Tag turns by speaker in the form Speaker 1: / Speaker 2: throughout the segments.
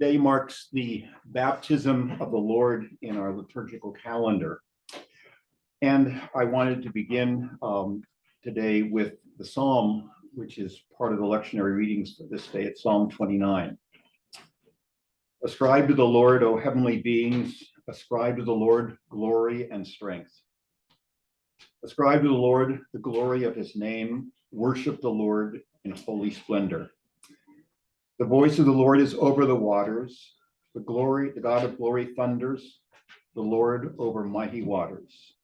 Speaker 1: Today marks the baptism of the Lord in our liturgical calendar. And I wanted to begin today with the Psalm, which is part of the lectionary readings for this day. It's Psalm 29. Ascribe to the Lord, O heavenly beings, ascribe to the Lord glory and strength. Ascribe to the Lord the glory of his name, worship the Lord in holy splendor. The voice of the Lord is over the waters, the God of glory thunders, the Lord over mighty waters.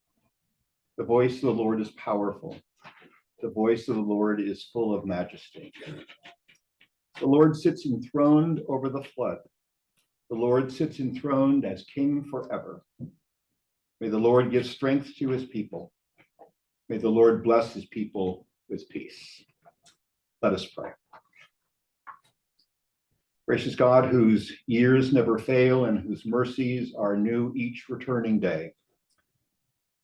Speaker 1: The voice of the Lord is powerful, the voice of the Lord is full of majesty. The Lord sits enthroned over the flood. The Lord sits enthroned as king forever. May the Lord give strength to his people. May the Lord bless his people with peace. Let us pray. Gracious God, whose years never fail and whose mercies are new each returning day,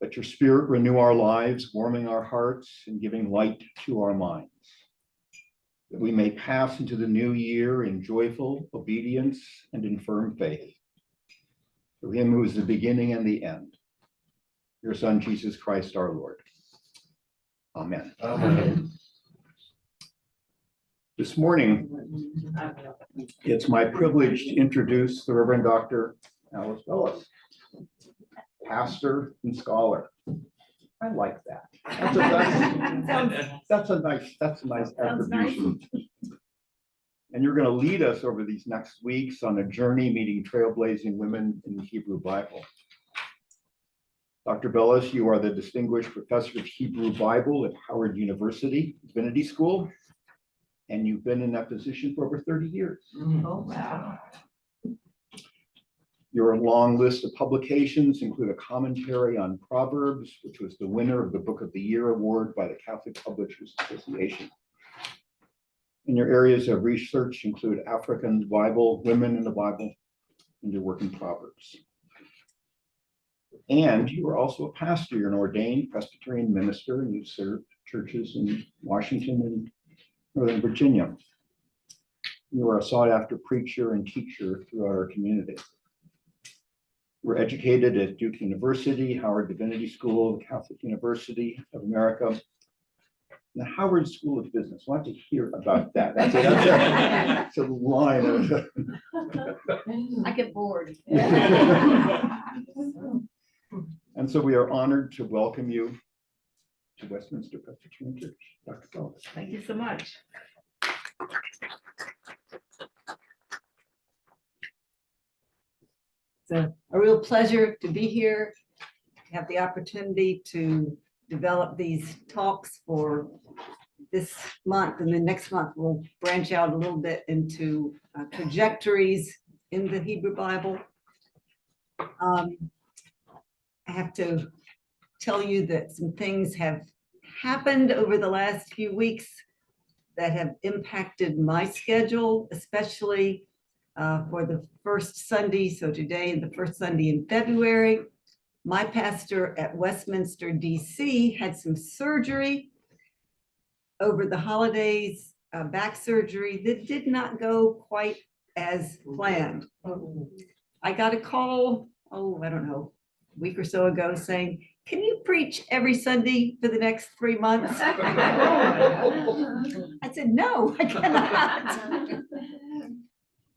Speaker 1: let your Spirit renew our lives, warming our hearts and giving light to our minds, that we may pass into the new year in joyful obedience and in firm faith. Through him who is the beginning and the end, your Son, Jesus Christ, our Lord. Amen. Amen. This morning, it's my privilege to introduce the Reverend Dr. Alice Bellis, pastor and scholar. I like that. That's a nice attribution. And you're going to lead us over these next weeks on a journey meeting trailblazing women in the Hebrew Bible. Dr. Bellis, you are the Distinguished Professor of Hebrew Bible at Howard University Divinity School, and you've been in that position for over 30 years.
Speaker 2: Oh, wow.
Speaker 1: Your long list of publications include a commentary on Proverbs, which was the winner of the Book of the Year award by the Catholic Publishers Association. And your areas of research include African Bible, women in the Bible, and your work in Proverbs. And you are also a pastor. You're an ordained Presbyterian minister, and you've served churches in Washington and Northern Virginia. You are a sought-after preacher and teacher throughout our community. You were educated at Duke University, Howard Divinity School, the Catholic University of America, and the Howard School of Business. I want to hear about that. That's a line of
Speaker 2: I get bored.
Speaker 1: And so we are honored to welcome you to Westminster Presbyterian Church, Dr. Bellis.
Speaker 2: Thank you so much. It's a real pleasure to be here, to have the opportunity to develop these talks for this month, and then next month we'll branch out a little bit into trajectories in the Hebrew Bible. I have to tell you that some things have happened over the last few weeks that have impacted my schedule, especially for the first Sunday. So today and the first Sunday in February, my pastor at Westminster, DC had some surgery over the holidays, back surgery that did not go quite as planned. I got a call, I don't know, a week or so ago saying, can you preach every Sunday for the next 3 months? I said, no, I cannot.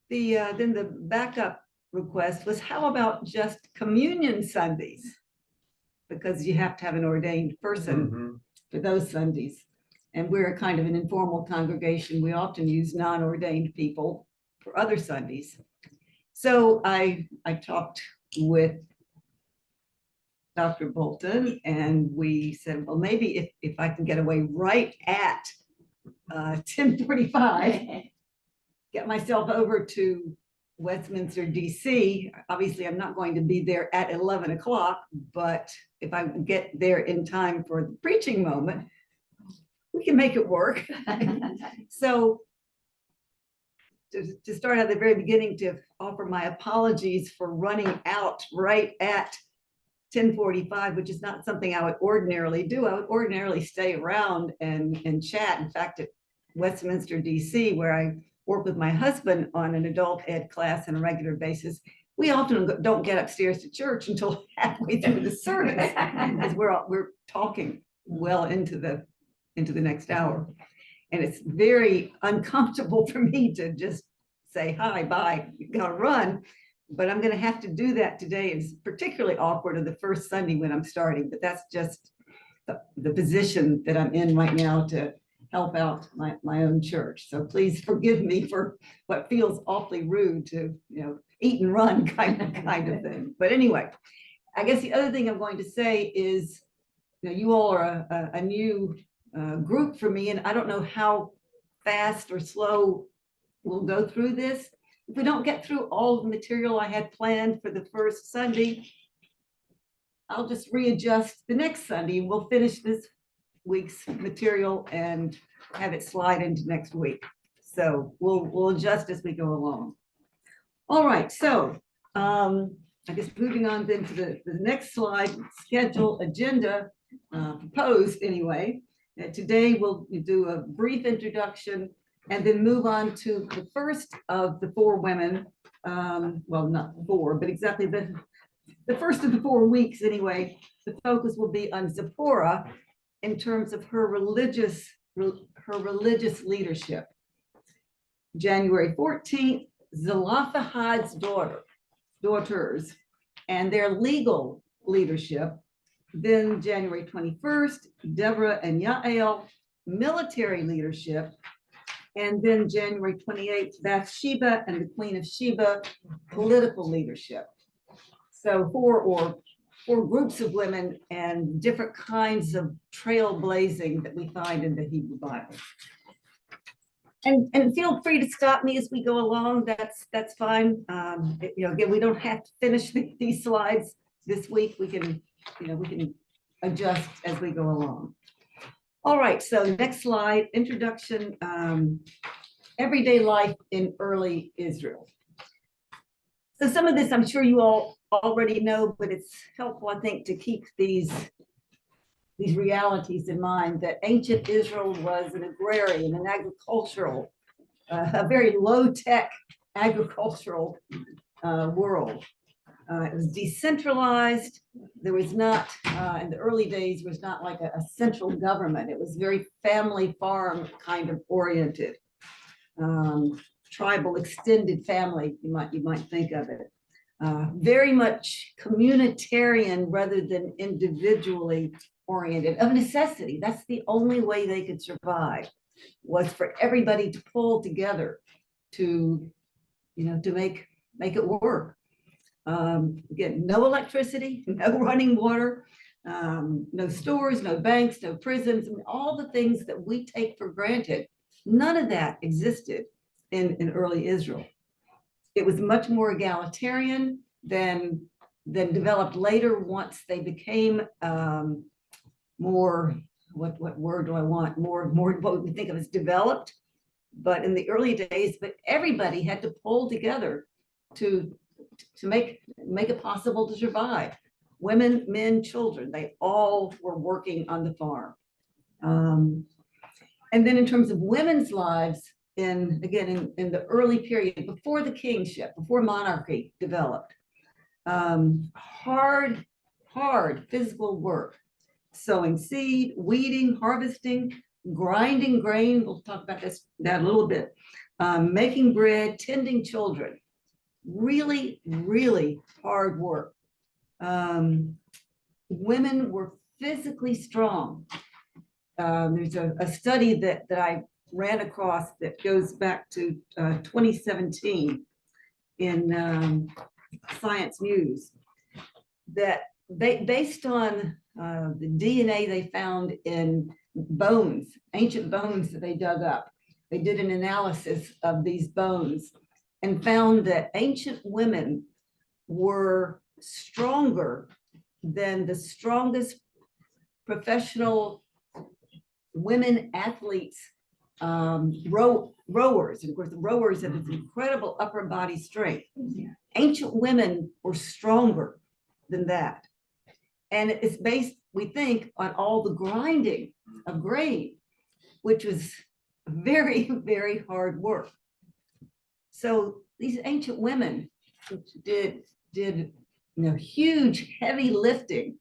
Speaker 2: Then the backup request was, how about just communion Sundays? Because you have to have an ordained person for those Sundays. And we're a kind of an informal congregation. We often use non-ordained people for other Sundays. So I talked with Dr. Bolton, and we said, well, maybe if I can get away right at 10:45, get myself over to Westminster, DC. Obviously, I'm not going to be there at 11 o'clock, but if I get there in time for the preaching moment, we can make it work. So to start at the very beginning, to offer my apologies for running out right at 10:45, which is not something I would ordinarily do. I would ordinarily stay around and chat. In fact, at Westminster, DC, where I work with my husband on an adult ed class on a regular basis, we often don't get upstairs to church until halfway through the service, because we're talking well into the next hour. And it's very uncomfortable for me to just say, hi, bye, you gotta run. But I'm gonna have to do that today. It's particularly awkward on the first Sunday when I'm starting, but that's just the position that I'm in right now to help out my own church. So please forgive me for what feels awfully rude to, eat and run kind of thing. But anyway, I guess the other thing I'm going to say is, you all are a new group for me, and I don't know how fast or slow we'll go through this. If we don't get through all the material I had planned for the first Sunday, I'll just readjust the next Sunday. We'll finish this week's material and have it slide into next week. So we'll adjust as we go along. All right, so I guess moving on then to the next slide, schedule, agenda, proposed anyway. Today we'll do a brief introduction and then move on to the first of the 4 women. Well, not 4, but exactly the first of the 4 weeks anyway. The focus will be on Zipporah in terms of her religious leadership. January 14th, Zelophehad's daughters and their legal leadership. Then January 21st, Deborah and Yael, military leadership. And then January 28th, Bathsheba and the Queen of Sheba, political leadership. So 4 groups of women and different kinds of trailblazing that we find in the Hebrew Bible. And feel free to stop me as we go along. That's fine. Again, we don't have to finish these slides this week. We can adjust as we go along. All right, so next slide, introduction, everyday life in early Israel. So some of this I'm sure you all already know, but it's helpful, I think, to keep these realities in mind, that ancient Israel was an agrarian, an agricultural, a very low-tech agricultural world. It was decentralized. There was not, in the early days, was not like a central government. It was very family farm kind of oriented. Tribal extended family, you might think of it. Very much communitarian rather than individually oriented, of necessity. That's the only way they could survive, was for everybody to pull together to make it work. Again, no electricity, no running water, no stores, no banks, no prisons, all the things that we take for granted. None of that existed in early Israel. It was much more egalitarian than developed later, once they became more, what word do I want? More what we think of as developed. But in the early days, everybody had to pull together to make it possible to survive. Women, men, children, they all were working on the farm. And then in terms of women's lives, in the early period, before the kingship, before monarchy developed, hard physical work, sowing seed, weeding, harvesting, grinding grain, we'll talk about that a little bit, making bread, tending children. Really, really hard work. Women were physically strong. There's a study that I ran across that goes back to 2017 in Science News, that based on the DNA they found in bones, ancient bones that they dug up, they did an analysis of these bones and found that ancient women were stronger than the strongest professional women athletes, rowers. And of course, the rowers have this incredible upper body strength. Ancient women were stronger than that. And it's based, we think, on all the grinding of grain, which was very, very hard work. So these ancient women did huge, heavy lifting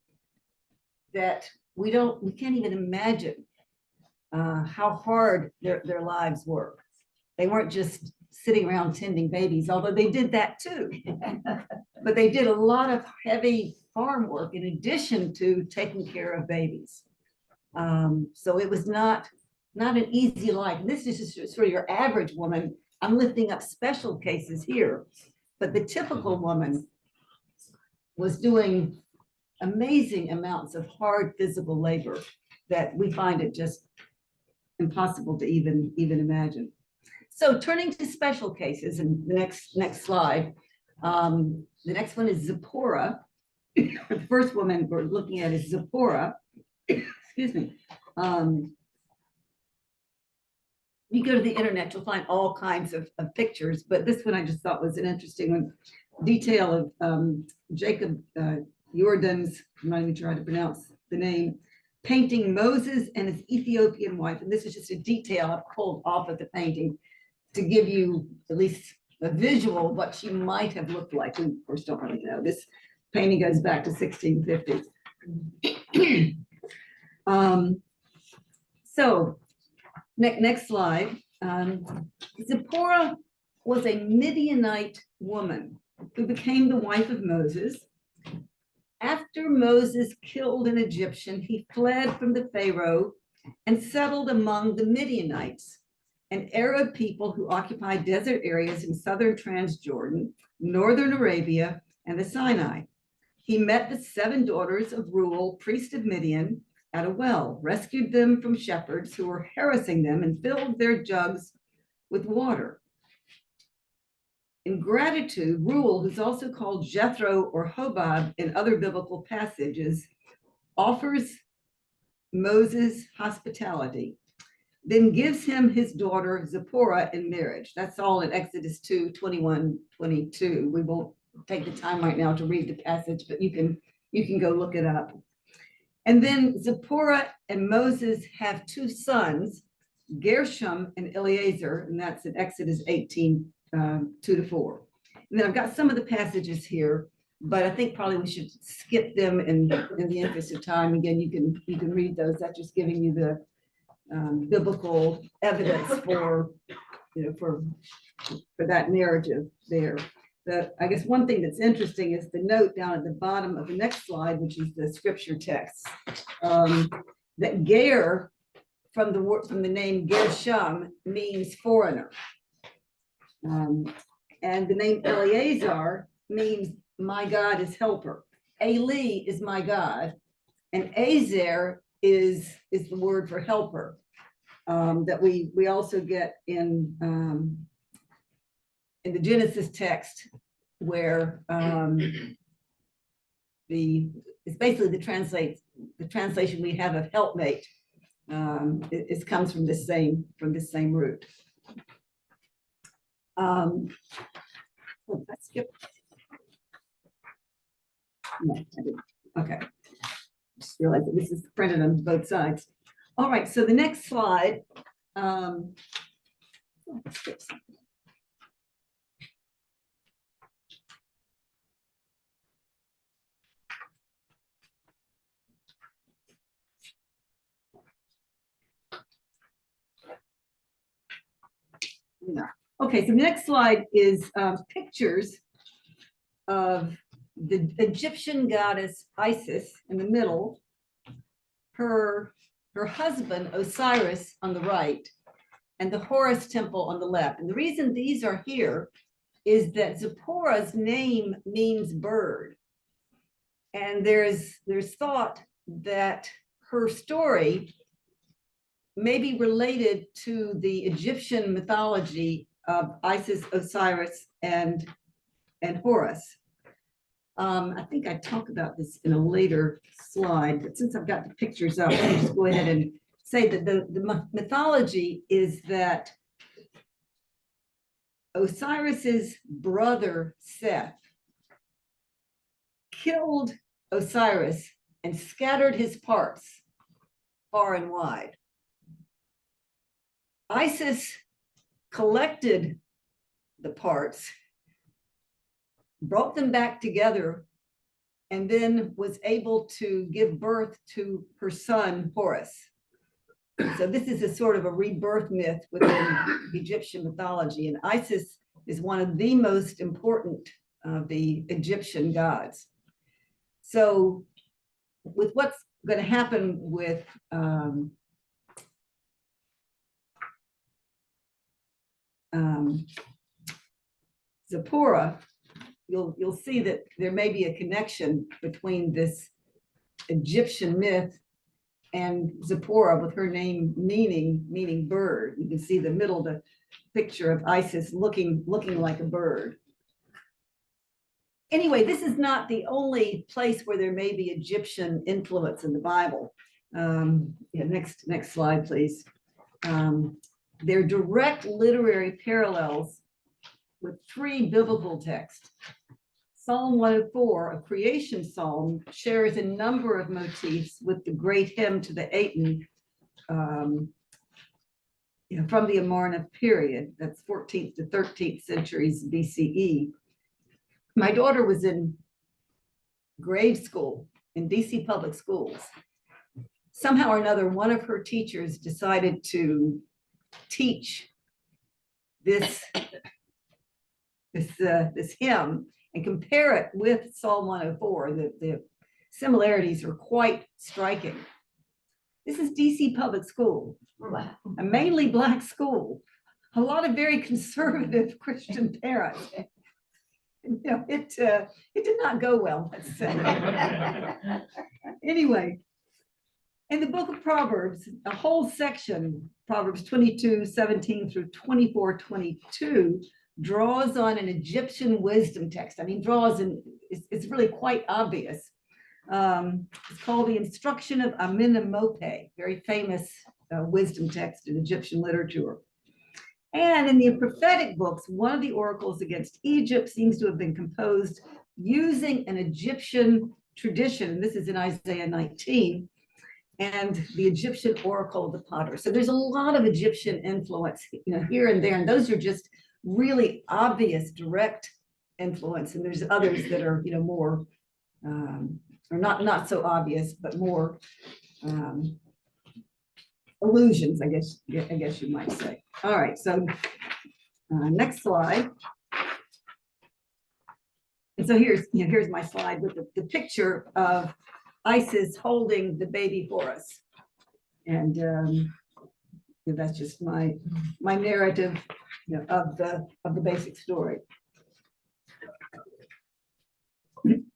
Speaker 2: that we can't even imagine how hard their lives were. They weren't just sitting around tending babies, although they did that too. But they did a lot of heavy farm work in addition to taking care of babies. So it was not an easy life. And this is just for your average woman. I'm lifting up special cases here, but the typical woman was doing amazing amounts of hard physical labor that we find it just impossible to even imagine. So turning to special cases, and the next slide, the next one is Zipporah. The first woman we're looking at is Zipporah. Excuse me. You go to the internet, you'll find all kinds of pictures, but this one I just thought was an interesting one. Detail of Jacob Jordan's, I'm not even trying to pronounce the name, painting Moses and his Ethiopian wife. And this is just a detail I've pulled off of the painting to give you at least a visual of what she might have looked like. We, of course, don't really know. This painting goes back to 1650. So next slide. Zipporah was a Midianite woman who became the wife of Moses. After Moses killed an Egyptian, he fled from the Pharaoh and settled among the Midianites, an Arab people who occupied desert areas in southern Transjordan, northern Arabia, and the Sinai. He met the 7 daughters of Reuel, priest of Midian, at a well, rescued them from shepherds who were harassing them, and filled their jugs with water. In gratitude, Reuel, who's also called Jethro or Hobab in other biblical passages, offers Moses hospitality, then gives him his daughter Zipporah in marriage. That's all in Exodus 2, 21, 22. We won't take the time right now to read the passage, but you can go look it up. And then Zipporah and Moses have 2 sons, Gershom and Eleazar, and that's in Exodus 18, 2-4. And then I've got some of the passages here, but I think probably we should skip them in the interest of time. Again, you can read those. That's just giving you the biblical evidence for that narrative there. I guess one thing that's interesting is the note down at the bottom of the next slide, which is the scripture text, that Ger from the name Gershom means foreigner. And the name Eleazar means my God is helper. Eli is my God, and Azer is the word for helper that we also get in the Genesis text, where it's basically the translation we have of helpmate. It comes from this same root. Let's skip. No, I didn't. Okay. Just realized that this is printed on both sides. All right, so the next slide. Okay, so the next slide is pictures of the Egyptian goddess Isis in the middle, her husband Osiris on the right, and the Horus temple on the left. And the reason these are here is that Zipporah's name means bird. And there's thought that her story may be related to the Egyptian mythology of Isis, Osiris, and Horus. I think I talk about this in a later slide, but since I've got the pictures up, let me just go ahead and say that the mythology is that Osiris's brother Seth killed Osiris and scattered his parts far and wide. Isis collected the parts, brought them back together, and then was able to give birth to her son, Horus. So this is a sort of a rebirth myth within Egyptian mythology, and Isis is one of the most important of the Egyptian gods. So with what's going to happen with Zipporah, you'll see that there may be a connection between this Egyptian myth and Zipporah, with her name meaning bird. You can see the middle of the picture of Isis looking like a bird. Anyway, this is not the only place where there may be Egyptian influence in the Bible. Next slide, please. There are direct literary parallels with 3 biblical texts. Psalm 104, a creation psalm, shares a number of motifs with the great hymn to the Aten from the Amarna period. That's 14th to 13th centuries BCE. My daughter was in grade school in DC public schools. Somehow or another, one of her teachers decided to teach this hymn and compare it with Psalm 104. The similarities are quite striking. This is DC public school, a mainly Black school, a lot of very conservative Christian parents. It did not go well, let's say. Anyway, in the book of Proverbs, a whole section, Proverbs 22:17 through 24:22, draws on an Egyptian wisdom text. I mean, draws, and it's really quite obvious. It's called the Instruction of Amenemope, very famous wisdom text in Egyptian literature. And in the prophetic books, one of the oracles against Egypt seems to have been composed using an Egyptian tradition. And this is in Isaiah 19, and the Egyptian oracle of the potter. So there's a lot of Egyptian influence, here and there, and those are just really obvious direct influence, and there's others that are more or not so obvious, but more illusions, I guess you might say. All right, so next slide. And so here's my slide with the picture of Isis holding the baby Horus, and that's just my narrative of the basic story.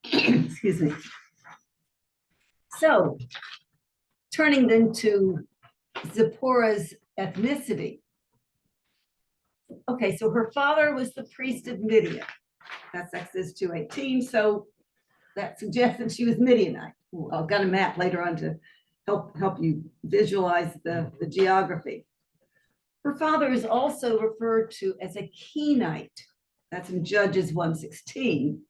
Speaker 2: Excuse me. So, turning then to Zipporah's ethnicity. Okay, so her father was the priest of Midian. That's Exodus 2:18. So that suggests that she was Midianite. I've got a map later on to help you visualize the geography. Her father is also referred to as a Kenite. That's in Judges 1:16.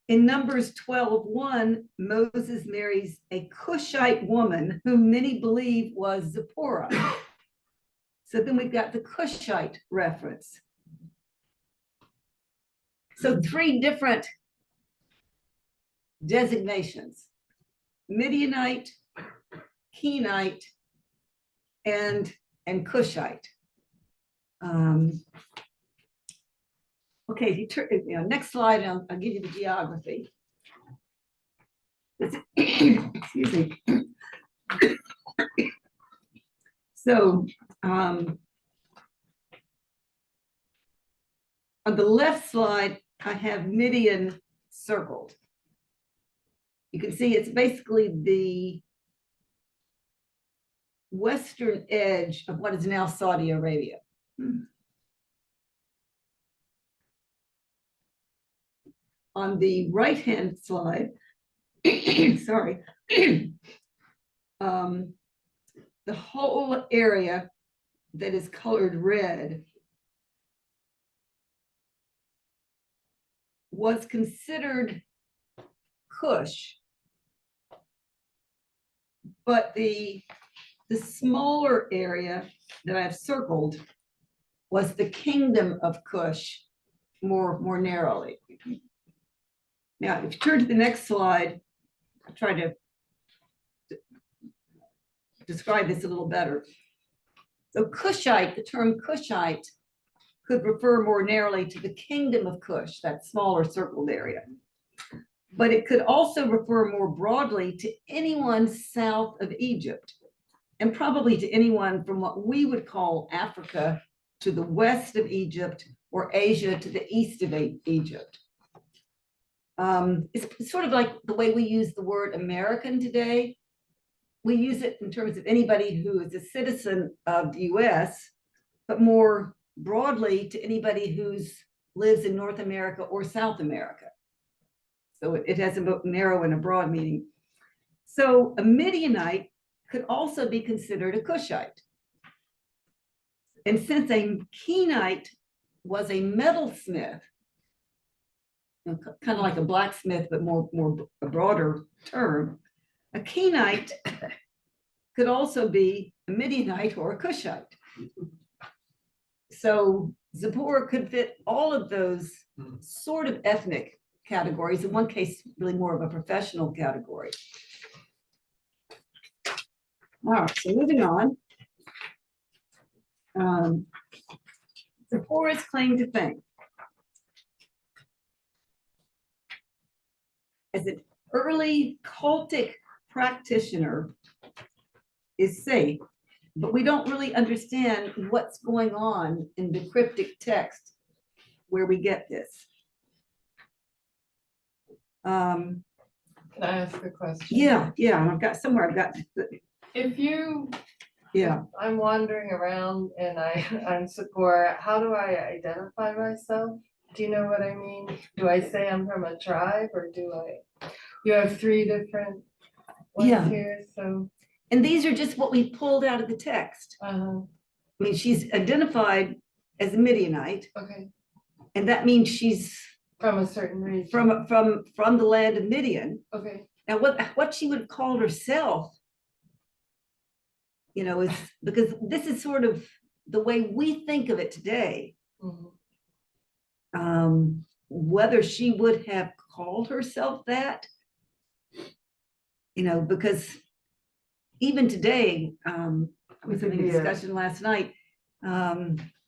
Speaker 2: In Numbers 12:1, Moses marries a Cushite woman whom many believe was Zipporah. So then we've got the Cushite reference. So 3 different designations: Midianite, Kenite, and Cushite. Okay, next slide, and I'll give you the geography. Excuse me. So on the left slide, I have Midian circled. You can see it's basically the western edge of what is now Saudi Arabia. On the right-hand slide, sorry, the whole area that is colored red was considered Cush, but the The smaller area that I've circled was the kingdom of Cush more narrowly. Now, if you turn to the next slide, I'll try to describe this a little better. So Cushite, the term Cushite could refer more narrowly to the kingdom of Cush, that smaller circled area. But it could also refer more broadly to anyone south of Egypt, and probably to anyone from what we would call Africa to the west of Egypt, or Asia to the east of Egypt. It's sort of like the way we use the word American today. We use it in terms of anybody who is a citizen of the US, but more broadly to anybody who lives in North America or South America. So it has a narrow and a broad meaning. So a Midianite could also be considered a Cushite. And since a Kenite was a metalsmith, kind of like a blacksmith, but a broader term, a Kenite could also be a Midianite or a Cushite. So Zipporah could fit all of those sort of ethnic categories, in one case, really more of a professional category. All right, so moving on. Zipporah's claim to fame. As an early cultic practitioner is safe, but we don't really understand what's going on in the cryptic text where we get this.
Speaker 3: Can I ask a question?
Speaker 2: Yeah, I've got
Speaker 3: If you,
Speaker 2: yeah.
Speaker 3: I'm wandering around and I'm Sephora, how do I identify myself? Do you know what I mean? Do I say I'm from a tribe, or you have 3 different ones
Speaker 2: Yeah.
Speaker 3: here, so.
Speaker 2: And these are just what we pulled out of the text. I mean, she's identified as a Midianite,
Speaker 3: Okay,
Speaker 2: and that means she's
Speaker 3: from a certain region.
Speaker 2: from the land of Midian.
Speaker 3: Okay,
Speaker 2: Now, what she would have called herself, is because this is sort of the way we think of it today. Whether she would have called herself that, because even today, I was having a discussion last night.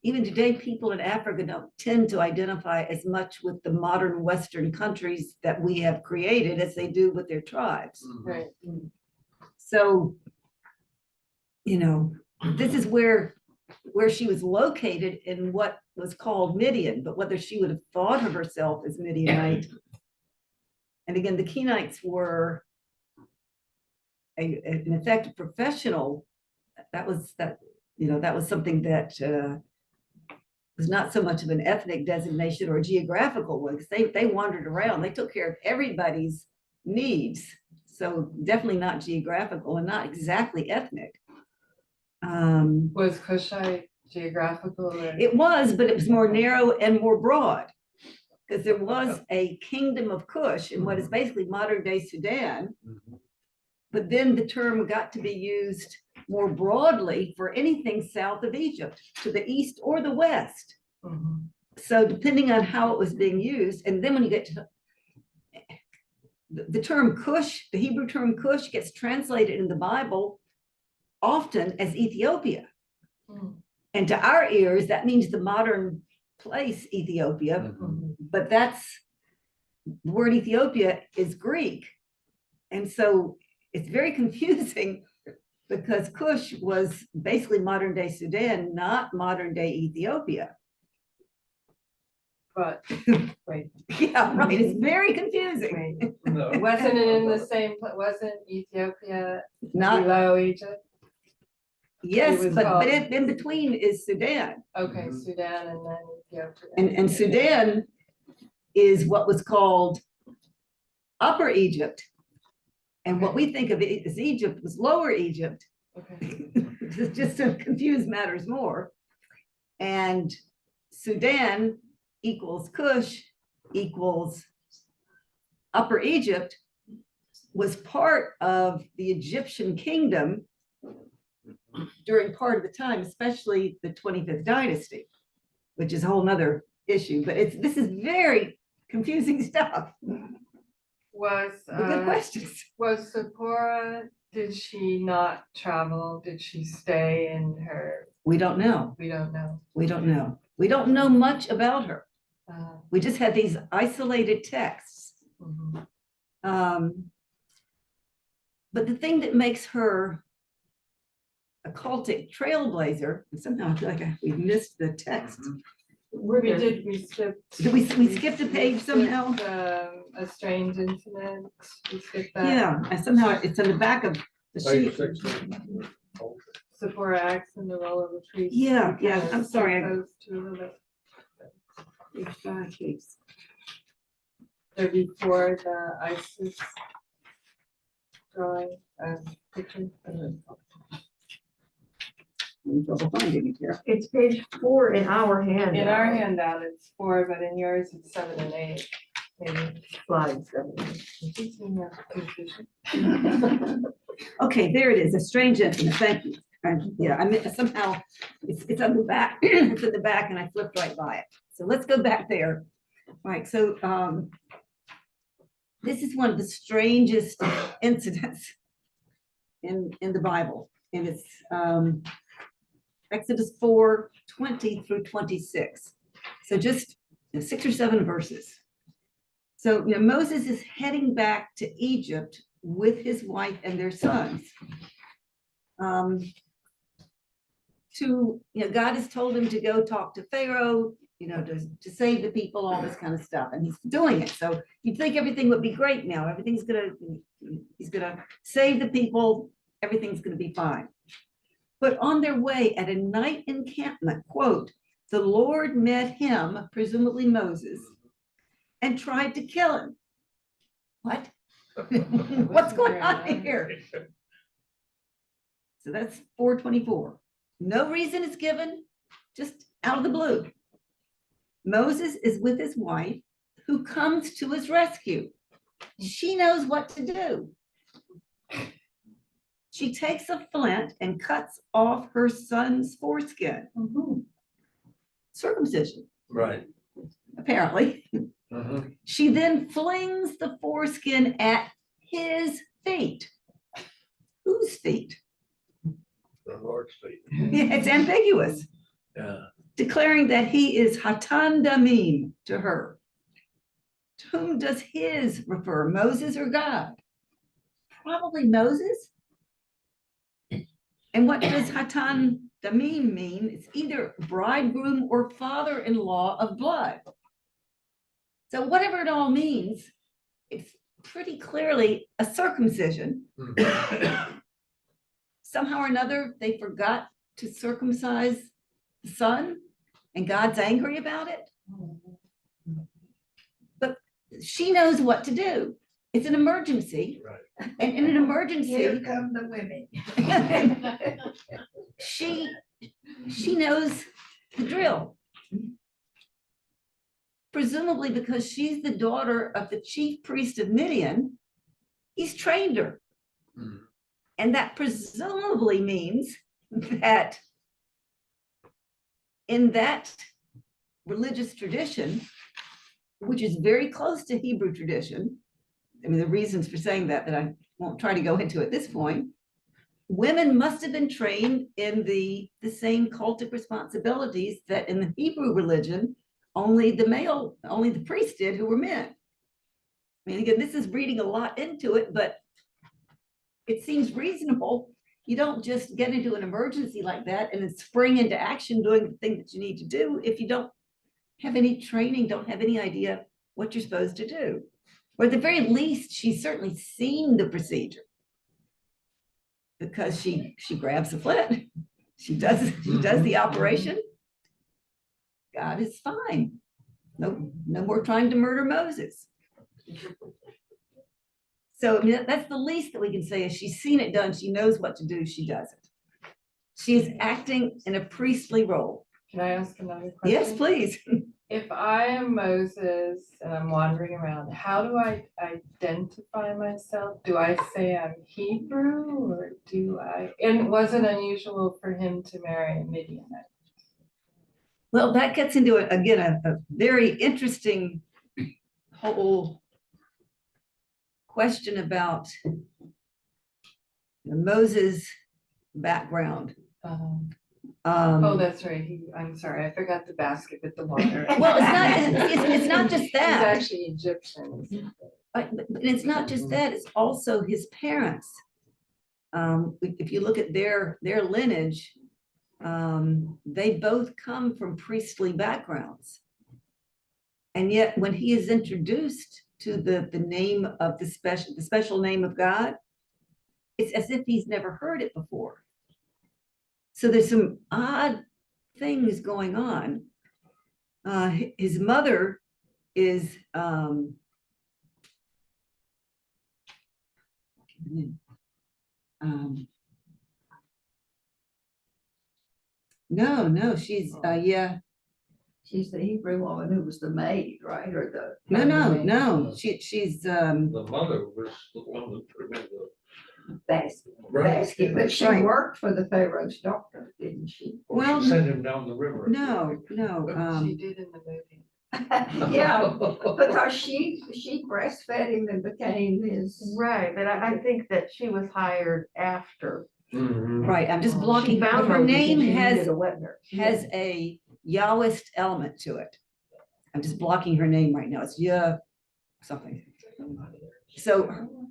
Speaker 2: Even today, people in Africa don't tend to identify as much with the modern Western countries that we have created as they do with their tribes.
Speaker 3: right.
Speaker 2: So, this is where she was located in what was called Midian, but whether she would have thought of herself as Midianite. And again, the Kenites were an effective professional. That was something that was not so much of an ethnic designation or a geographical one, because they wandered around. They took care of everybody's needs. So definitely not geographical and not exactly ethnic.
Speaker 3: Was Cushite geographical?
Speaker 2: It was, but it was more narrow and more broad, because there was a kingdom of Cush in what is basically modern day Sudan. But then the term got to be used more broadly for anything south of Egypt, to the east or the west. So depending on how it was being used, and then when you get to the term Cush, the Hebrew term Cush gets translated in the Bible often as Ethiopia. And to our ears, that means the modern place Ethiopia, but the word Ethiopia is Greek. And so it's very confusing, because Cush was basically modern day Sudan, not modern day Ethiopia.
Speaker 3: But, wait.
Speaker 2: Yeah, right, it's very confusing.
Speaker 3: No. Wasn't it in the same, wasn't Ethiopia
Speaker 2: Not,
Speaker 3: below Egypt?
Speaker 2: yes,
Speaker 3: It was
Speaker 2: but in between is Sudan.
Speaker 3: Okay, Sudan and then Ethiopia.
Speaker 2: And Sudan is what was called Upper Egypt. And what we think of it as Egypt was Lower Egypt.
Speaker 3: Okay.
Speaker 2: Just to confuse matters more. And Sudan equals Cush equals Upper Egypt was part of the Egyptian kingdom during part of the time, especially the 25th dynasty, which is a whole nother issue, but this is very confusing stuff.
Speaker 3: Was,
Speaker 2: But good questions.
Speaker 3: was Sephora, did she not travel? Did she stay in her,
Speaker 2: We don't know.
Speaker 3: we don't know.
Speaker 2: We don't know. We don't know much about her.
Speaker 3: Uh,
Speaker 2: We just have these isolated texts.
Speaker 3: mhm.
Speaker 2: But the thing that makes her a cultic trailblazer, and somehow I feel like we missed the text.
Speaker 3: We skipped.
Speaker 2: Did we skipped a page somehow?
Speaker 3: skipped, a strange incident, we skipped that.
Speaker 2: Yeah, and somehow it's in the back of the sheet.
Speaker 3: Sephora acts in the role of a priest.
Speaker 2: Yeah,
Speaker 3: We
Speaker 2: yeah,
Speaker 3: kinda
Speaker 2: I'm sorry,
Speaker 3: skipped those two a little bit. They're before the ISIS drawing, picture.
Speaker 2: I'm trouble finding it here.
Speaker 4: It's page 4 in our handout.
Speaker 3: In our handout, it's 4, but in yours, it's 7 and 8, maybe.
Speaker 4: Slides.
Speaker 2: Okay, there it is, a strange incident, thank you. Yeah, I mean, somehow, it's on the back, it's in the back, and I flipped right by it. So let's go back there. All right, so this is one of the strangest incidents in the Bible, and it's Exodus 4:20 through 26. So just 6 or 7 verses. So, Moses is heading back to Egypt with his wife and their sons. God has told him to go talk to Pharaoh, to save the people, all this kind of stuff, and he's doing it. So you'd think everything would be great now. He's gonna save the people, everything's gonna be fine. But on their way at a night encampment, quote, the Lord met him, presumably Moses, and tried to kill him. What? What's going on here? So that's 4:24. No reason is given, just out of the blue. Moses is with his wife, who comes to his rescue. She knows what to do. She takes a flint and cuts off her son's foreskin. Circumcision,
Speaker 5: Right.
Speaker 2: apparently. She then flings the foreskin at his feet. Whose feet?
Speaker 5: The Lord's feet.
Speaker 2: Yeah, it's ambiguous,
Speaker 5: Yeah.
Speaker 2: declaring that he is Hatan Damim to her. To whom does his refer, Moses or God? Probably Moses. And what does Hatan Damim mean? It's either bridegroom or father-in-law of blood. So whatever it all means, it's pretty clearly a circumcision. Somehow or another, they forgot to circumcise the son, and God's angry about it. But she knows what to do. It's an emergency.
Speaker 5: Right.
Speaker 2: And in an emergency,
Speaker 4: Here come the women.
Speaker 2: she knows the drill. Presumably because she's the daughter of the chief priest of Midian, he's trained her. And that presumably means that in that religious tradition, which is very close to Hebrew tradition, I mean, the reasons for saying that I won't try to go into at this point, women must have been trained in the same cultic responsibilities that in the Hebrew religion, only the priests did, who were men. I mean, again, this is reading a lot into it, but it seems reasonable. You don't just get into an emergency like that and then spring into action doing the thing that you need to do if you don't have any training, don't have any idea what you're supposed to do. Or at the very least, she's certainly seen the procedure, because she grabs the flint, she does the operation. God is fine. No more trying to murder Moses. So I mean, that's the least that we can say is she's seen it done. She knows what to do. She does it. She is acting in a priestly role.
Speaker 3: Can I ask another question?
Speaker 2: Yes, please.
Speaker 3: if I am Moses and I'm wandering around, how do I identify myself? Do I say I'm Hebrew or do I, and was it unusual for him to marry a Midianite?
Speaker 2: Well, that gets into, again, a very interesting whole question about Moses' background.
Speaker 3: Oh,
Speaker 2: Um,
Speaker 3: that's right. I'm sorry, I forgot the basket with the water.
Speaker 2: Well, it's not just
Speaker 3: He's
Speaker 2: that.
Speaker 3: actually Egyptian.
Speaker 2: But it's not just that, it's also his parents. If you look at their lineage, they both come from priestly backgrounds. And yet when he is introduced to the name of the special name of God, it's as if he's never heard it before. So there's some odd things going on. His mother is no, she's yeah.
Speaker 4: She's the Hebrew woman who was the maid, right, or the.
Speaker 2: No, she's
Speaker 5: The mother was the one that put him in the.
Speaker 4: Basket, but she
Speaker 2: Right.
Speaker 4: worked for the Pharaoh's doctor, didn't she?
Speaker 2: Well,
Speaker 5: She sent him down the river.
Speaker 2: no,
Speaker 3: She did in the movie.
Speaker 4: Yeah, because she breastfed him and became his.
Speaker 6: Right, but I think that she was hired after.
Speaker 5: Mhm.
Speaker 2: right, I'm just
Speaker 4: She
Speaker 2: blocking, but
Speaker 4: found
Speaker 2: her
Speaker 4: Moses and
Speaker 2: name
Speaker 4: she needed
Speaker 2: has
Speaker 4: a wet nurse.
Speaker 2: a Yahwist element to it. I'm just blocking her name right now. It's Yah something. So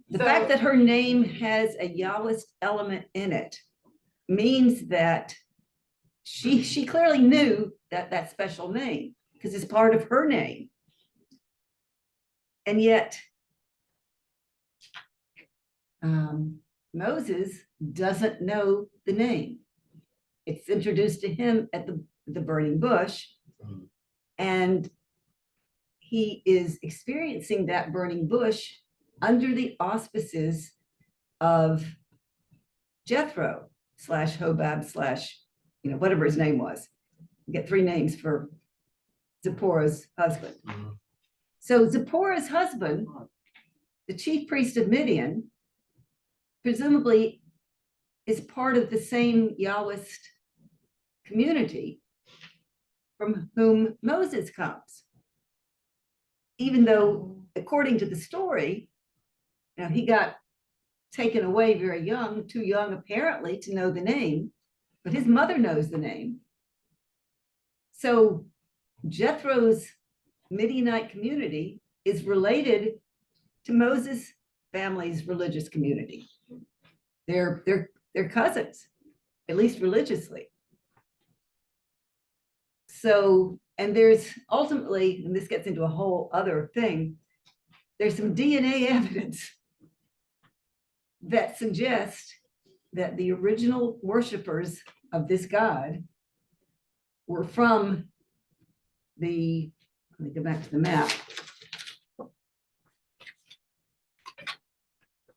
Speaker 2: the fact that her name has a Yahwist element in it means that she clearly knew that special name because it's part of her name. And yet Moses doesn't know the name. It's introduced to him at the burning bush, and he is experiencing that burning bush under the auspices of Jethro / Hobab / whatever his name was. You get 3 names for Zipporah's husband. So Zipporah's husband, the chief priest of Midian, presumably is part of the same Yahwist community from whom Moses comes. Even though, according to the story, he got taken away very young, too young apparently to know the name, but his mother knows the name. So Jethro's Midianite community is related to Moses' family's religious community. They're cousins, at least religiously. So, and there's ultimately, and this gets into a whole other thing, there's some DNA evidence that suggests that the original worshipers of this god were from let me go back to the map.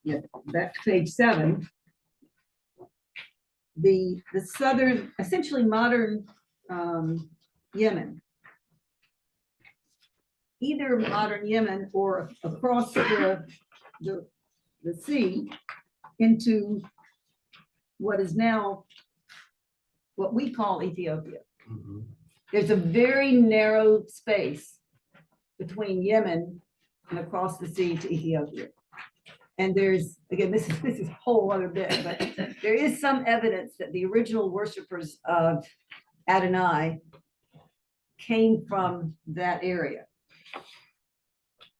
Speaker 2: Yeah, back to page 7. The southern, essentially modern Yemen. Either modern Yemen or across the sea into what is now what we call Ethiopia. There's a very narrow space between Yemen and across the sea to Ethiopia. And there's, again, this is a whole other bit, but there is some evidence that the original worshipers of Adonai came from that area.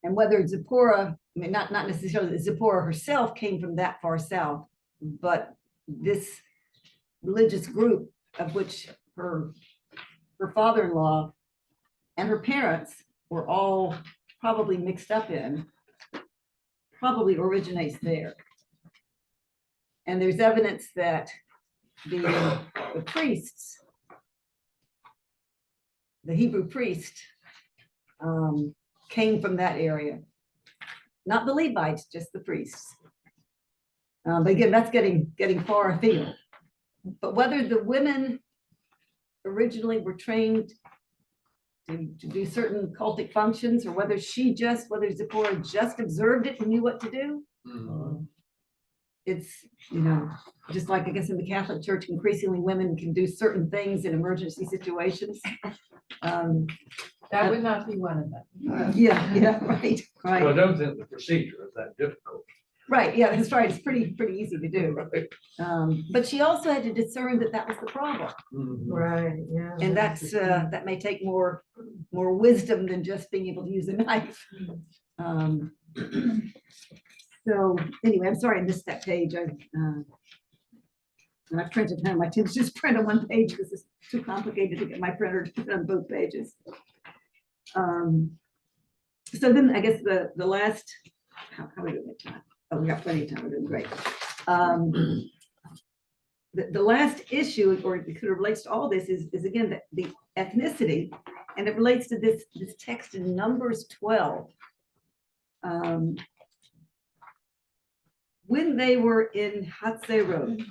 Speaker 2: And whether Zipporah, I mean, not necessarily Zipporah herself came from that far south, but this religious group of which her father-in-law and her parents were all probably mixed up in, probably originates there. And there's evidence that the priests, the Hebrew priest, came from that area. Not the Levites, just the priests. But again, that's getting far afield. But whether the women originally were trained to do certain cultic functions, or whether Zipporah just observed it and knew what to do. It's, just like, I guess, in the Catholic Church, increasingly women can do certain things in emergency situations.
Speaker 3: That would not be one of them.
Speaker 2: Yeah, right,
Speaker 5: Well, I
Speaker 2: right,
Speaker 5: don't think the procedure is that difficult.
Speaker 2: right, yeah, that's right, it's pretty easy to do.
Speaker 5: Right.
Speaker 2: But she also had to discern that that was the problem.
Speaker 6: Right, yeah.
Speaker 2: And that may take more wisdom than just being able to use a knife. So anyway, I'm sorry I missed that page. I printed home. I tend to just print on one page because it's too complicated to get my printer to put on both pages. So then I guess the last, how are we doing time? Oh, we got plenty of time. We're doing great. The last issue, or it relates to all this, is again the ethnicity, and it relates to this text in Numbers 12. When they were in Hatzerot,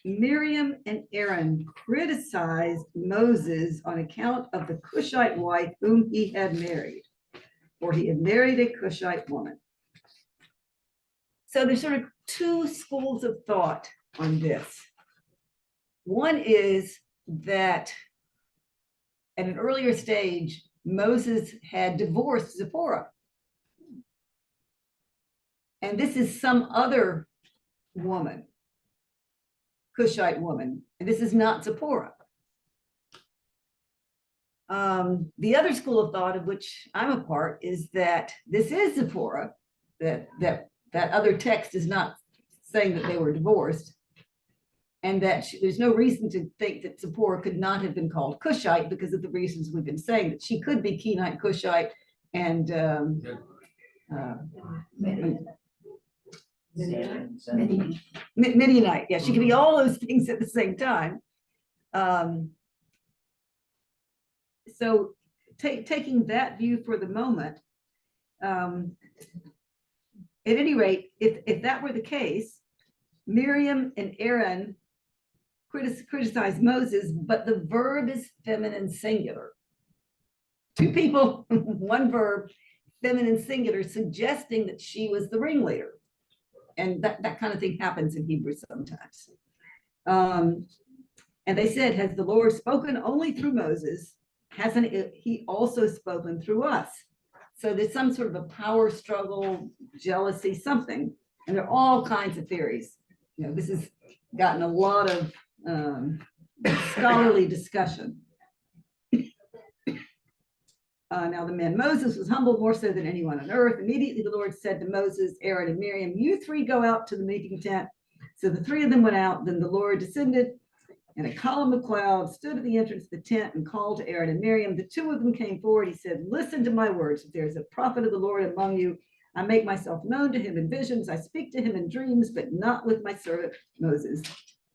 Speaker 2: Miriam and Aaron criticized Moses on account of the Cushite wife whom he had married, for he had married a Cushite woman. So there's sort of two schools of thought on this. One is that at an earlier stage, Moses had divorced Zipporah. And this is some other woman, Cushite woman, and this is not Zipporah. The other school of thought, of which I'm a part, is that this is Zipporah, that other text is not saying that they were divorced, and that there's no reason to think that Zipporah could not have been called Cushite because of the reasons we've been saying, that she could be Kenite, Cushite, and Midianite. Yeah, she could be all those things at the same time. So taking that view for the moment, at any rate, if that were the case, Miriam and Aaron criticized Moses, but the verb is feminine singular. Two people, one verb, feminine singular, suggesting that she was the ringleader. And that kind of thing happens in Hebrew sometimes. And they said, has the Lord spoken only through Moses? Hasn't he also spoken through us? So there's some sort of a power struggle, jealousy, something. And there are all kinds of theories. This has gotten a lot of scholarly discussion. Now the man Moses was humbled more so than anyone on earth. Immediately the Lord said to Moses, Aaron, and Miriam, you three go out to the meeting tent. So the three of them went out. Then the Lord descended, and a column of cloud stood at the entrance of the tent and called to Aaron and Miriam. The two of them came forward. He said, listen to my words. If there's a prophet of the Lord among you, I make myself known to him in visions. I speak to him in dreams, but not with my servant Moses.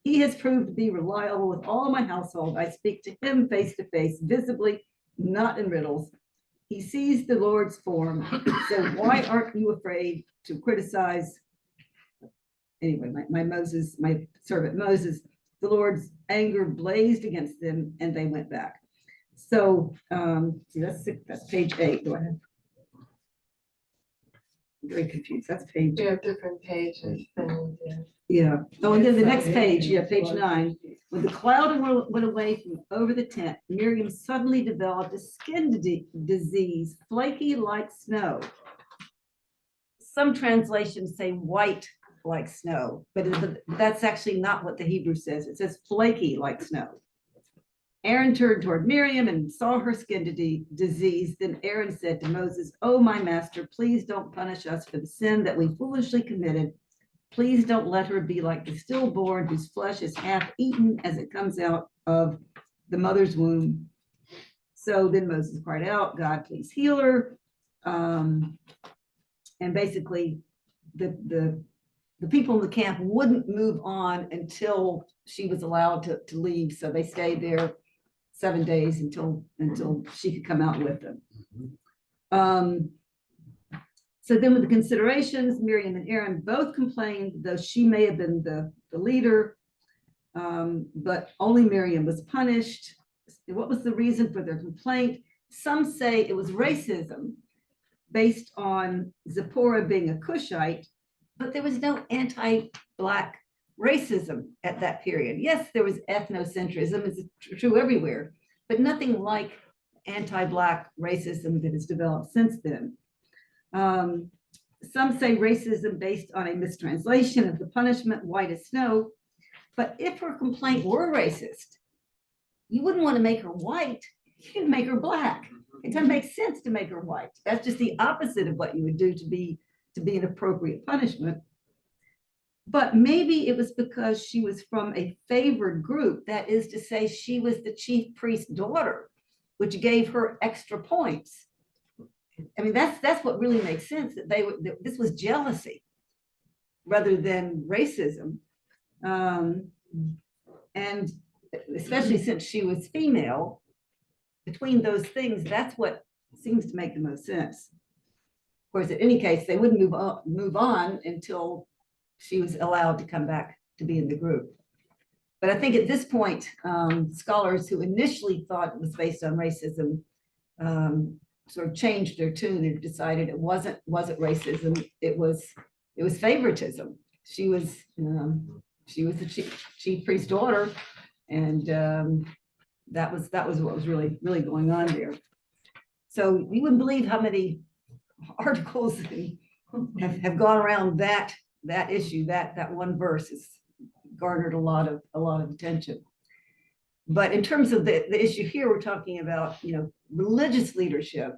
Speaker 2: He has proved to be reliable with all my household. I speak to him face to face, visibly, not in riddles. He sees the Lord's form. So why aren't you afraid to criticize? Anyway, my servant Moses, the Lord's anger blazed against them and they went back. So see, that's page 8. Go ahead. I'm very confused. That's page.
Speaker 3: We have different pages than we do.
Speaker 2: Yeah. Oh, and then the next page, page 9. When the cloud went away from over the tent, Miriam suddenly developed a skin disease, flaky like snow. Some translations say white like snow, but that's actually not what the Hebrew says. It says flaky like snow. Aaron turned toward Miriam and saw her skin disease. Then Aaron said to Moses, oh, my master, please don't punish us for the sin that we foolishly committed. Please don't let her be like the stillborn whose flesh is half eaten as it comes out of the mother's womb. So then Moses cried out, God, please heal her. And basically the people in the camp wouldn't move on until she was allowed to leave. So they stayed there 7 days until she could come out with them. So then with the considerations, Miriam and Aaron both complained, though she may have been the leader, but only Miriam was punished. What was the reason for their complaint? some say it was racism based on Zipporah being a Cushite, but there was no anti-Black racism at that period. Yes, there was ethnocentrism, it's true everywhere, but nothing like anti-Black racism that has developed since then. Some say racism based on a mistranslation of the punishment, white as snow. But if her complaint were racist, you wouldn't want to make her white, you'd make her Black. It doesn't make sense to make her white. That's just the opposite of what you would do to be an appropriate punishment. But maybe it was because she was from a favored group. That is to say, she was the chief priest's daughter, which gave her extra points. I mean, that's what really makes sense, that this was jealousy rather than racism. And especially since she was female, between those things, that's what seems to make the most sense. Of course, in any case, they wouldn't move on until she was allowed to come back to be in the group. But I think at this point, scholars who initially thought it was based on racism sort of changed their tune and decided it wasn't racism, it was favoritism. She was the chief priest's daughter, and that was what was really going on there. So you wouldn't believe how many articles have gone around that issue. That one verse has garnered a lot of attention. But in terms of the issue here, we're talking about, religious leadership.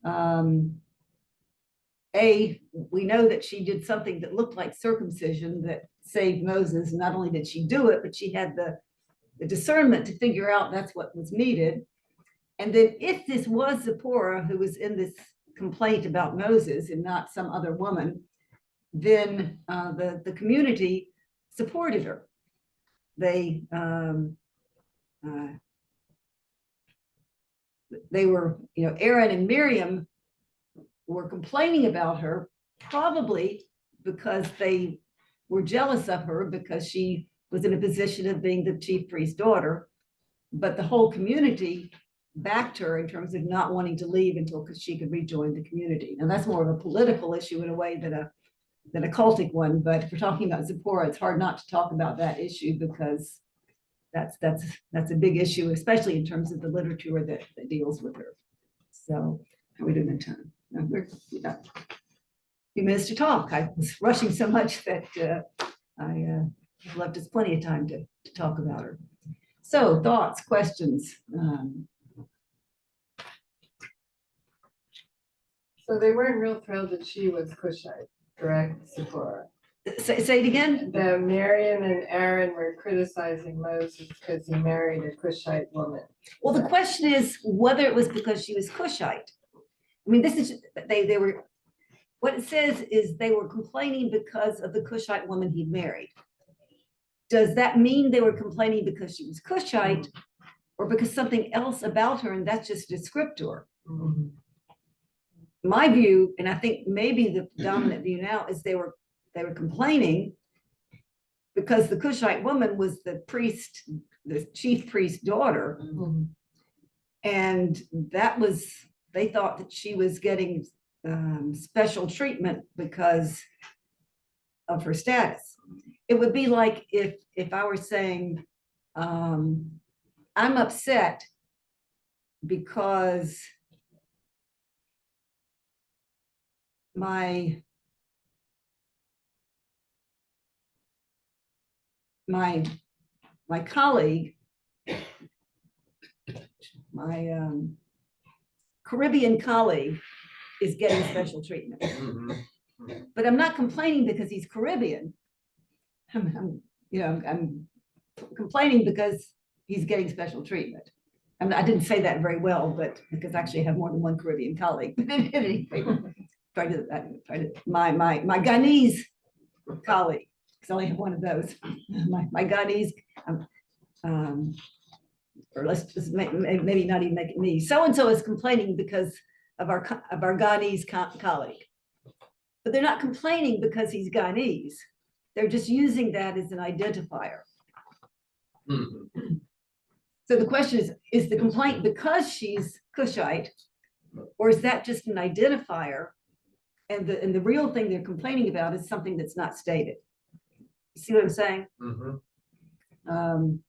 Speaker 2: We know that she did something that looked like circumcision that saved Moses. Not only did she do it, but she had the discernment to figure out that's what was needed. And then if this was Zipporah who was in this complaint about Moses and not some other woman, then the community supported her. They were, Aaron and Miriam were complaining about her, probably because they were jealous of her because she was in a position of being the chief priest's daughter. But the whole community backed her in terms of not wanting to leave until she could rejoin the community. And that's more of a political issue in a way than a cultic one. But if we're talking about Zipporah, it's hard not to talk about that issue because that's a big issue, especially in terms of the literature that deals with her. So how are we doing in time? No, we're a few minutes to talk. I was rushing so much that I left us plenty of time to talk about her. So thoughts, questions?
Speaker 3: So they weren't real thrilled that she was Cushite, correct, Zipporah?
Speaker 2: Say it again?
Speaker 3: The Miriam and Aaron were criticizing Moses because he married a Cushite woman.
Speaker 2: Well, the question is whether it was because she was Cushite. I mean, this is, they were, what it says is they were complaining because of the Cushite woman he married. Does that mean they were complaining because she was Cushite or because something else about her, and that's just a descriptor?
Speaker 3: Mm-hmm.
Speaker 2: My view, and I think maybe the dominant view now, is they were complaining because the Cushite woman was the chief priest's daughter.
Speaker 3: Mm-hmm.
Speaker 2: And they thought that she was getting special treatment because of her status. It would be like if I were saying, I'm upset because my colleague, my Caribbean colleague is getting special treatment. But I'm not complaining because he's Caribbean. I'm complaining because he's getting special treatment. I didn't say that very well, but because actually I have more than one Caribbean colleague. But anyway, my Ghanese colleague, because I only have one of those. My Ghanese, or let's just maybe not even make it me. So-and-so is complaining because of our Ghanese colleague. But they're not complaining because he's Ghanese. They're just using that as an identifier. So the question is the complaint because she's Cushite, or is that just an identifier? And the real thing they're complaining about is something that's not stated. You see what I'm saying? And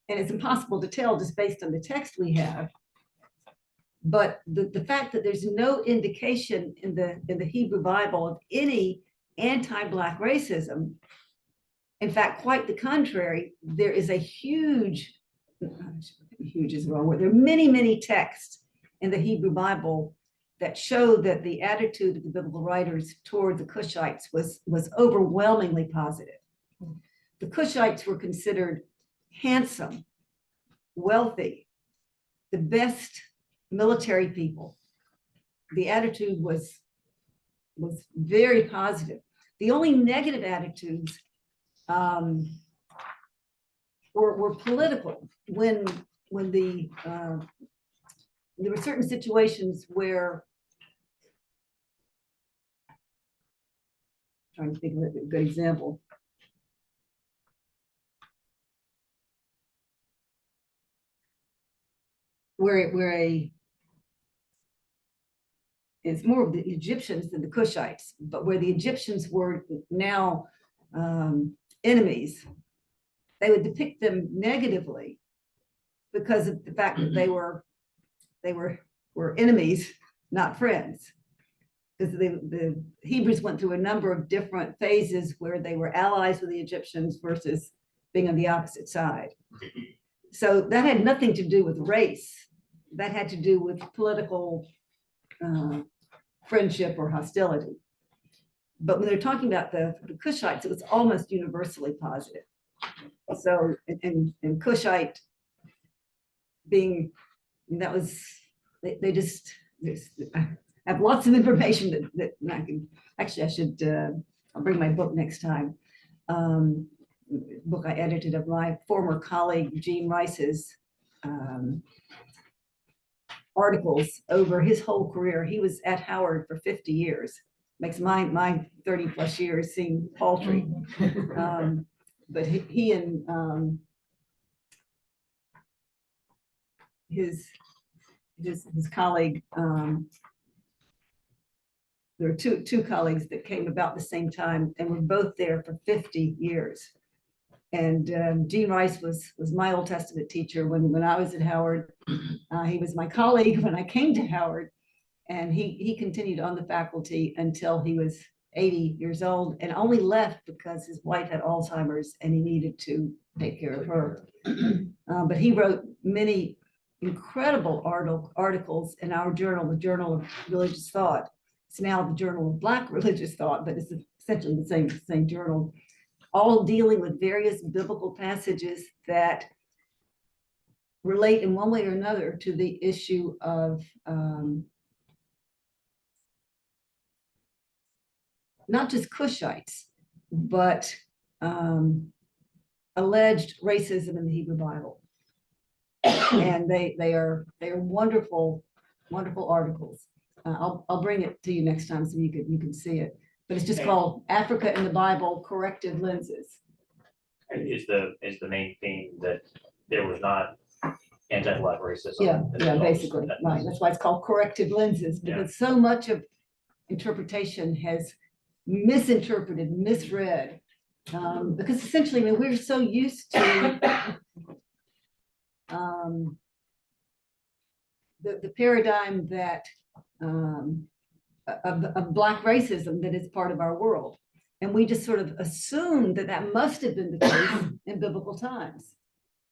Speaker 2: it's impossible to tell just based on the text we have. But the fact that there's no indication in the Hebrew Bible of any anti-Black racism, in fact, quite the contrary, there is a huge is the wrong word. There are many, many texts in the Hebrew Bible that show that the attitude of the biblical writers toward the Cushites was overwhelmingly positive. The Cushites were considered handsome, wealthy, the best military people. The attitude was very positive. The only negative attitudes were political. When there were certain situations where, trying to think of a good example. Where it's more of the Egyptians than the Cushites, but where the Egyptians were now enemies, they would depict them negatively because of the fact that they were enemies, not friends. Because the Hebrews went through a number of different phases where they were allies with the Egyptians versus being on the opposite side. So that had nothing to do with race. That had to do with political friendship or hostility. But when they're talking about the Cushites, it was almost universally positive. So, and Cushite being, that was, they just, I have lots of information that I can, actually I should, I'll bring my book next time. Book I edited of my former colleague, Gene Rice's articles over his whole career. He was at Howard for 50 years. Makes my 30 plus years seem paltry. But he and his colleague, there were two colleagues that came about the same time and were both there for 50 years. And Gene Rice was my Old Testament teacher when I was at Howard. He was my colleague when I came to Howard, and he continued on the faculty until he was 80 years old and only left because his wife had Alzheimer's and he needed to take care of her. But he wrote many incredible articles in our journal, the Journal of Religious Thought. It's now the Journal of Black Religious Thought, but it's essentially the same journal, all dealing with various biblical passages that relate in one way or another to the issue of not just Cushites, but alleged racism in the Hebrew Bible. And they are wonderful, wonderful articles. I'll bring it to you next time so you can see it. But it's just called Africa in the Bible, Corrective Lenses.
Speaker 7: Is the main theme that there was not anti-Black racism?
Speaker 2: Yeah, basically, right. That's why it's called Corrective Lenses, because so much of interpretation has misinterpreted, misread, because essentially, I mean, we're so used to the paradigm that of Black racism that is part of our world. And we just sort of assume that must have been the case in biblical times.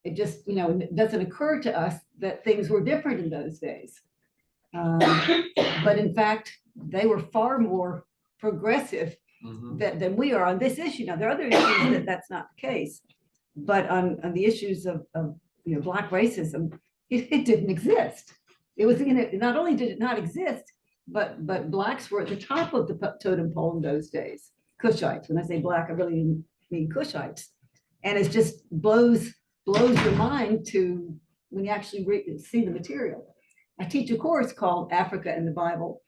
Speaker 2: It just, it doesn't occur to us that things were different in those days. But in fact, they were far more progressive than we are on this issue. Now, there are other issues that's not the case, but on the issues of Black racism, it didn't exist. It was not only did it not exist, but Blacks were at the top of the totem pole in those days. Cushites. When I say Black, I really mean Cushites. And it just blows your mind to when you actually see the material. I teach a course called Africa in the Bible,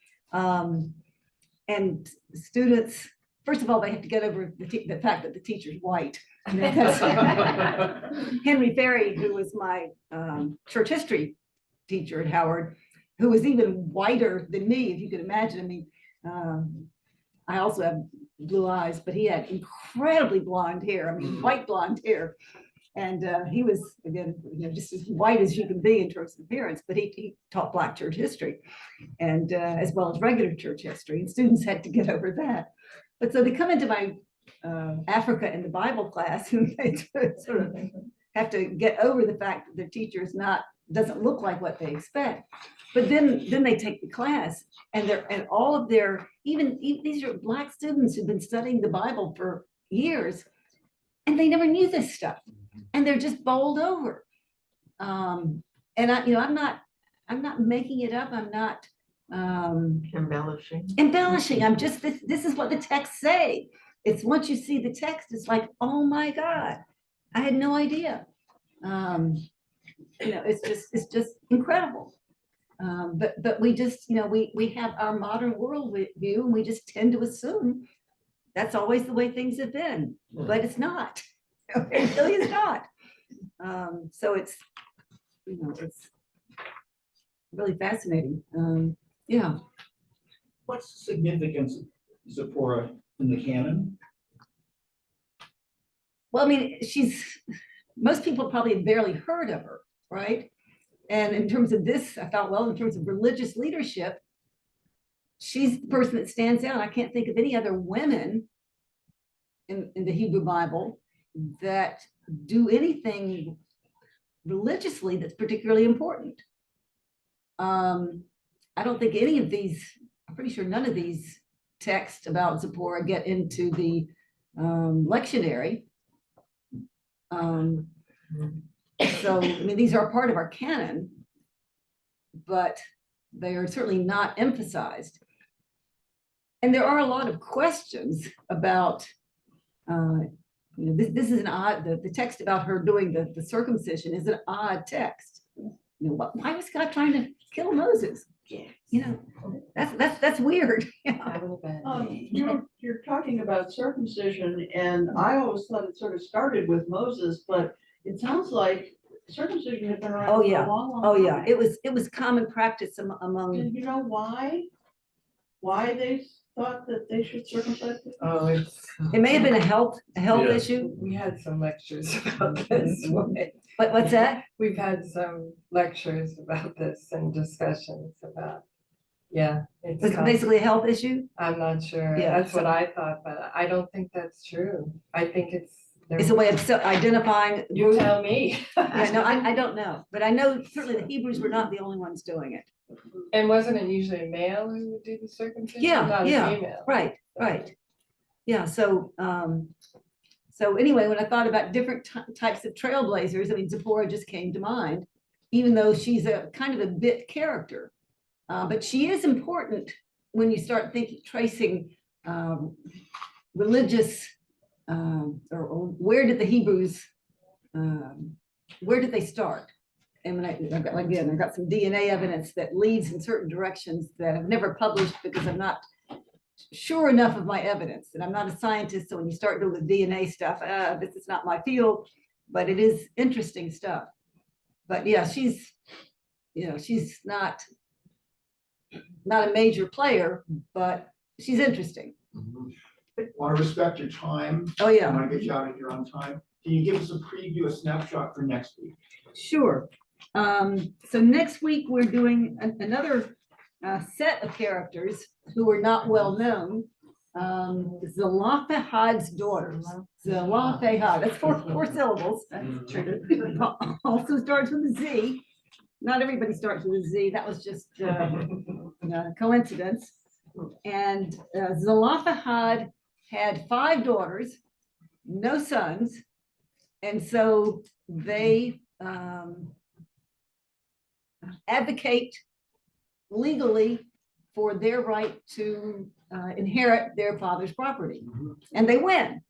Speaker 2: and students first of all, they have to get over the fact that the teacher's white. Because Henry Ferry, who was my church history teacher at Howard, who was even whiter than me, if you can imagine. I mean, I also have blue eyes, but he had incredibly blonde hair. I mean, white blonde hair. And he was, again, just as white as you can be in terms of appearance, but he taught Black church history and as well as regular church history. And students had to get over that. But so they come into my Africa and the Bible class, and they sort of have to get over the fact that their teacher doesn't look like what they expect. But then they take the class, and all of their, even these are Black students who've been studying the Bible for years, and they never knew this stuff, and they're just bowled over. And I'm not making it up. I'm not embellishing. I'm just, this is what the texts say. It's once you see the text, it's like, oh my God, I had no idea. It's just incredible. But we just, we have our modern world view, and we just tend to assume that's always the way things have been, but it's not. It really is not. So it's really fascinating. Yeah.
Speaker 8: What's the significance of Zipporah in the canon?
Speaker 2: Well, I mean, most people probably have barely heard of her, right? And in terms of this, I thought, well, in terms of religious leadership, she's the person that stands out. I can't think of any other women in the Hebrew Bible that do anything religiously that's particularly important. I don't think any of these, I'm pretty sure none of these texts about Zipporah get into the lectionary. So, I mean, these are part of our canon, but they are certainly not emphasized. And there are a lot of questions about, this is an odd, the text about her doing the circumcision is an odd text. Why was God trying to kill Moses?
Speaker 6: Yeah.
Speaker 2: That's weird.
Speaker 9: You're talking about circumcision, and I always thought it sort of started with Moses, but it sounds like circumcision had been around
Speaker 2: Oh,
Speaker 9: for
Speaker 2: yeah.
Speaker 9: a long, long
Speaker 2: Oh,
Speaker 9: time.
Speaker 2: yeah, it was common practice
Speaker 9: Do
Speaker 2: among,
Speaker 9: you know why? Why they thought that they should circumcise people?
Speaker 3: Oh,
Speaker 2: it may have been a health
Speaker 5: Yeah.
Speaker 2: issue.
Speaker 3: we had some lectures about this.
Speaker 2: What's that?
Speaker 3: We've had some lectures about this and discussions about, yeah.
Speaker 2: It's
Speaker 3: It's
Speaker 2: basically a health issue.
Speaker 3: I'm not sure.
Speaker 2: Yeah,
Speaker 3: That's what I thought, but I don't think that's true. I think it's.
Speaker 2: It's a way of identifying.
Speaker 3: You tell me.
Speaker 2: Yeah, no, I don't know, but I know certainly the Hebrews were not the only ones doing it.
Speaker 3: And wasn't it usually a male who would do the circumcision?
Speaker 2: Yeah,
Speaker 3: Not
Speaker 2: yeah,
Speaker 3: a female.
Speaker 2: Right. Yeah, so anyway, when I thought about different types of trailblazers, I mean, Zipporah just came to mind, even though she's a kind of a bit character. But she is important when you start tracing religious, or where did the Hebrews, where did they start? And when I got some DNA evidence that leads in certain directions that I've never published because I'm not sure enough of my evidence, and I'm not a scientist. So when you start doing the DNA stuff, this is not my field, but it is interesting stuff. But yeah, she's not a major player, but she's interesting.
Speaker 8: Want to respect your time.
Speaker 2: Oh, yeah.
Speaker 8: I want to get you out of here on time. Can you give us a preview, a snapshot for next week?
Speaker 2: Sure. So next week we're doing another set of characters who are not well known. Zelophehad's daughters. Zelophehad. That's four syllables. Also starts with a Z. Not everybody starts with a Z. That was just coincidence. And Zelophehad had 5 daughters, no sons, and so they advocate legally for their right to inherit their father's property, and they win.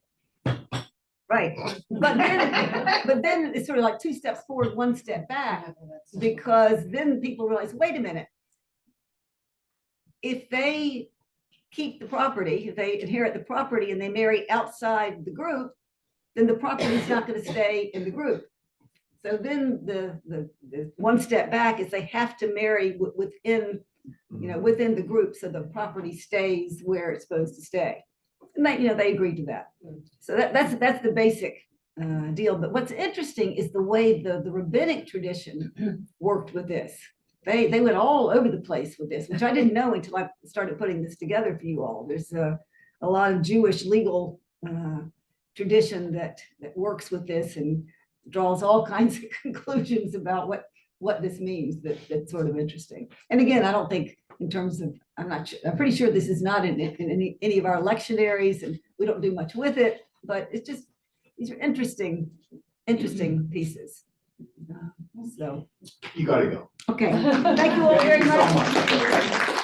Speaker 2: Right, but then it's sort of like 2 steps forward, 1 step back, because then people realize, wait a minute, if they keep the property, if they inherit the property and they marry outside the group, then the property is not going to stay in the group. So then the one step back is they have to marry within, within the group, so the property stays where it's supposed to stay. And they agreed to that. So that's the basic deal. But what's interesting is the way the rabbinic tradition worked with this. They went all over the place with this, which I didn't know until I started putting this together for you all. There's a lot of Jewish legal tradition that works with this and draws all kinds of conclusions about what this means. That's sort of interesting. And again, I don't think in terms of, I'm pretty sure this is not in any of our lectionaries, and we don't do much with it, but it's just, these are interesting pieces. So,
Speaker 1: You gotta go.
Speaker 2: okay, thank you all very
Speaker 1: Thank you so
Speaker 2: much.
Speaker 1: much.